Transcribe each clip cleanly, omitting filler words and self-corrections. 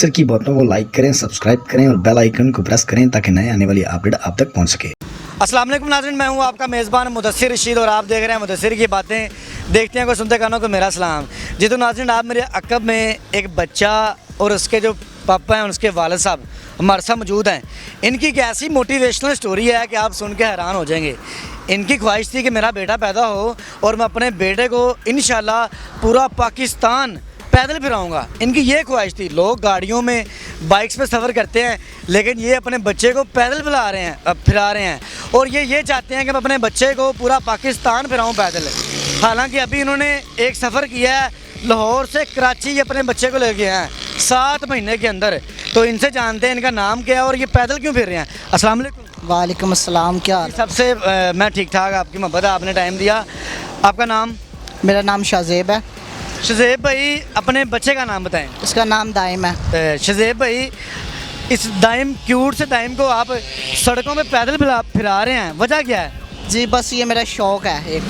मुदस्सिर की बातों को लाइक करें, सब्सक्राइब करें और बेल आइकन को प्रेस करें ताकि नए आने वाली अपडेट आप तक पहुंच सके। अस्सलाम वालेकुम नाज़रीन, मैं हूं आपका मेज़बान मुदस्सिर रशीद और आप देख रहे हैं मुदस्सिर की बातें। देखते हैं को सुनते कानों को मेरा सलाम जी। तो नाज़रीन, आप मेरे अक़ब में एक बच्चा और उसके जो पापा हैं, उसके वालिद साहब हमारे साथ मौजूद हैं। इनकी एक ऐसी मोटिवेशनल स्टोरी है कि आप सुन के हैरान हो जाएंगे। इनकी ख्वाहिश थी कि मेरा बेटा पैदा हो और मैं अपने बेटे को इंशाल्लाह पूरा पाकिस्तान पैदल फिराऊंगा। इनकी ये ख्वाहिश थी। लोग गाड़ियों में बाइक्स पे सफ़र करते हैं, लेकिन ये अपने बच्चे को पैदल फिरा रहे हैं और ये चाहते हैं कि मैं अपने बच्चे को पूरा पाकिस्तान फिराऊं पैदल। हालांकि अभी इन्होंने एक सफ़र किया है, लाहौर से कराची अपने बच्चे को ले गए हैं 7 महीने के अंदर। तो इनसे जानते हैं इनका नाम क्या है और ये पैदल क्यों फिर रहे हैं। अस्सलाम वालेकुम। वालेकुम अस्सलाम। क्या हाल? सबसे मैं ठीक ठाक, आपकी मोहब्बत, आपने टाइम दिया। आपका नाम? मेरा नाम शाज़ेब है। शज़ेब भाई, अपने बच्चे का नाम बताएं। इसका नाम दाइम है। शज़ेब भाई, इस दाइम क्यूट से दाइम को आप सड़कों में पैदल फिरा रहे हैं, वजह क्या है? जी बस ये मेरा शौक़ है एक,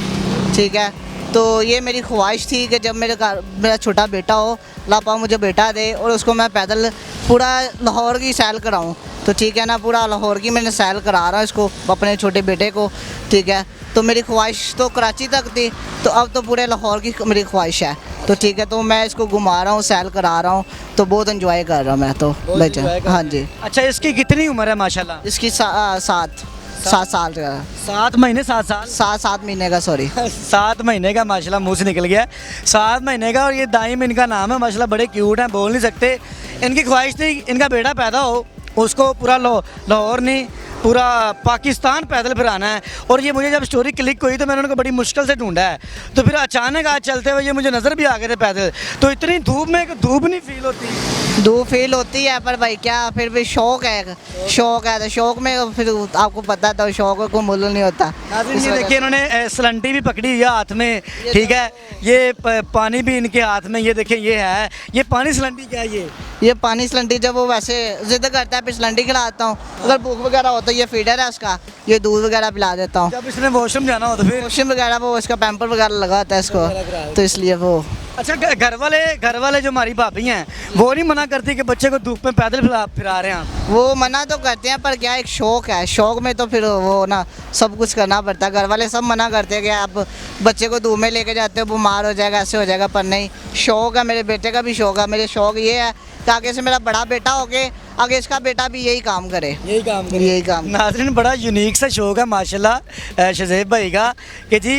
ठीक है। तो ये मेरी ख्वाहिश थी कि जब मेरा छोटा बेटा हो, अल्लाह पाक मुझे बेटा दे और उसको मैं पैदल पूरा लाहौर की सैर कराऊं। तो ठीक है ना, पूरा लाहौर की मैंने सैर करा रहा हूँ इसको, अपने छोटे बेटे को, ठीक है। तो मेरी ख्वाहिश तो कराची तक थी, तो अब तो पूरे लाहौर की मेरी ख्वाहिश है। तो ठीक है, तो मैं इसको घुमा रहा हूँ, सैर करा रहा हूँ, तो बहुत एंजॉय कर रहा हूँ मैं तो बच्चा। हाँ जी। अच्छा, इसकी कितनी उम्र है माशाल्लाह? इसकी 7 साल का। 7 महीने 7 साल 7 महीने का, सॉरी 7 महीने का माशाल्लाह, मुंह से निकल गया 7 महीने का। और ये दाइम इनका नाम है माशाल्लाह, बड़े क्यूट हैं, बोल नहीं सकते। इनकी ख्वाहिश थी इनका बेटा पैदा हो, उसको पूरा लाहौर नहीं पूरा पाकिस्तान पैदल फिराना है। और ये मुझे जब स्टोरी क्लिक हुई तो मैंने उनको बड़ी मुश्किल से ढूंढा है। तो फिर अचानक आज चलते हुए ये मुझे नज़र भी आ गए थे पैदल। तो इतनी धूप में धूप नहीं फील होती? धूप फील होती है, पर भाई क्या, फिर भी शौक़ है तो शौक़ में फिर आपको पता है, तो शौक़ को मुल्ल नहीं होता। ये देखिए, इन्होंने सलंटी भी पकड़ी हुई है हाथ में, ठीक है। ये पानी भी इनके हाथ में, ये देखिए ये है, ये पानी सलंटी क्या है? ये पानी सलंटी जब वो वैसे ज़िद करता है फिर सलंटी खिलाता हूँ। अगर भूख वगैरह होता है, ये फीडर है उसका, ये दूध वगैरह पिला देता हूँ। जब इसने वॉशरूम जाना हो तो फिर वॉशरूम वगैरह वो इसका पैम्पर वगैरह लगा होता है इसको, तो इसलिए वो। अच्छा, घर वाले जो हमारी भाभी हैं वो नहीं मना करती कि बच्चे को धूप में पैदल फिरा रहे हैं आप? वो मना तो करते हैं, पर क्या एक शौक़ है, शौक़ में तो फिर वो ना सब कुछ करना पड़ता है। घर वाले सब मना करते हैं कि आप बच्चे को धूप में लेके जाते हो, बीमार हो जाएगा, ऐसे हो जाएगा, पर नहीं, शौक़ है। मेरे बेटे का भी शौक़ है। मेरे शौक़ ये है कि आगे से मेरा बड़ा बेटा हो के आगे इसका बेटा भी यही काम करे। यही काम। नाज़रीन, बड़ा यूनिक सा शौक़ है माशाल्लाह शज़ेब भाई का कि जी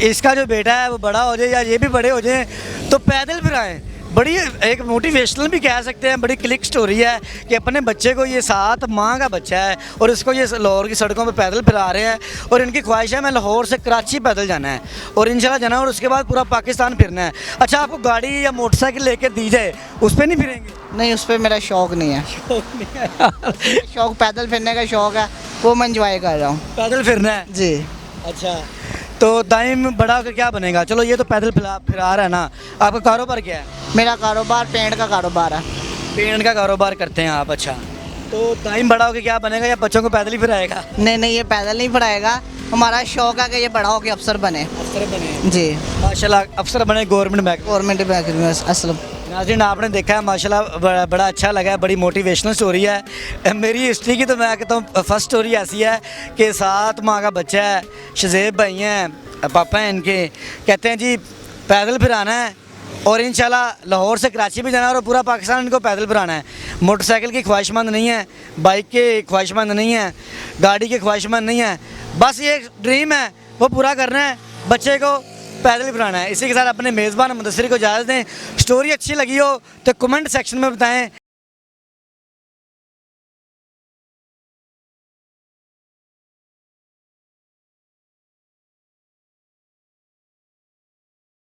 इसका जो बेटा है वो बड़ा हो जाए या ये भी बड़े हो जाए तो पैदल फिराएं। बड़ी एक मोटिवेशनल भी कह सकते हैं, बड़ी क्लिक स्टोरी है कि अपने बच्चे को, ये 7 माह का बच्चा है और इसको ये लाहौर की सड़कों पे पैदल फिरा रहे हैं। और इनकी ख्वाहिश है मैं लाहौर से कराची पैदल जाना है और इंशाल्लाह जाना है और उसके बाद पूरा पाकिस्तान फिरना है। अच्छा, आपको गाड़ी या मोटरसाइकिल लेकर दी जाए उस पर नहीं फिरेंगे? नहीं, उस पर मेरा शौक़ नहीं है। शौक़ पैदल फिरने का शौक़ है, वो मैं इंजॉय कर रहा हूँ। पैदल फिरना है जी। अच्छा, तो दाइम बड़ा होकर क्या बनेगा? चलो ये तो पैदल फिरा रहा है ना, आपका कारोबार क्या है? मेरा कारोबार पेंट का कारोबार है। पेंट का कारोबार करते हैं आप? अच्छा, तो दाइम बड़ा होकर क्या बनेगा या बच्चों को पैदल ही फिराएगा? नहीं, ये पैदल नहीं पढ़ाएगा। हमारा शौक़ है कि ये बड़ा होकर अफसर बने। अफसर बने जी माशाल्लाह, अफसर बने गवर्नमेंट में। असलम नाज़रीन, आपने देखा है माशाल्लाह, बड़ा अच्छा लगा है, बड़ी मोटिवेशनल स्टोरी है। मेरी हिस्ट्री की तो मैं कहता हूँ फर्स्ट स्टोरी ऐसी है कि 7 माह का बच्चा है, शज़ेब भाई हैं, पापा हैं इनके, कहते हैं जी पैदल फिराना है और इंशाल्लाह लाहौर से कराची भी जाना है और पूरा पाकिस्तान इनको पैदल फिराना है। मोटरसाइकिल की ख्वाहिशमंद नहीं है, बाइक के ख्वाहिशमंद नहीं है, गाड़ी के ख्वाहिशमंद नहीं है, बस ये एक ड्रीम है, वो पूरा करना है, बच्चे को पैदल फिराना है। इसी के साथ अपने मेज़बान मुदस्सिर को इजाज़त दें। स्टोरी अच्छी लगी हो तो कमेंट सेक्शन में बताएं।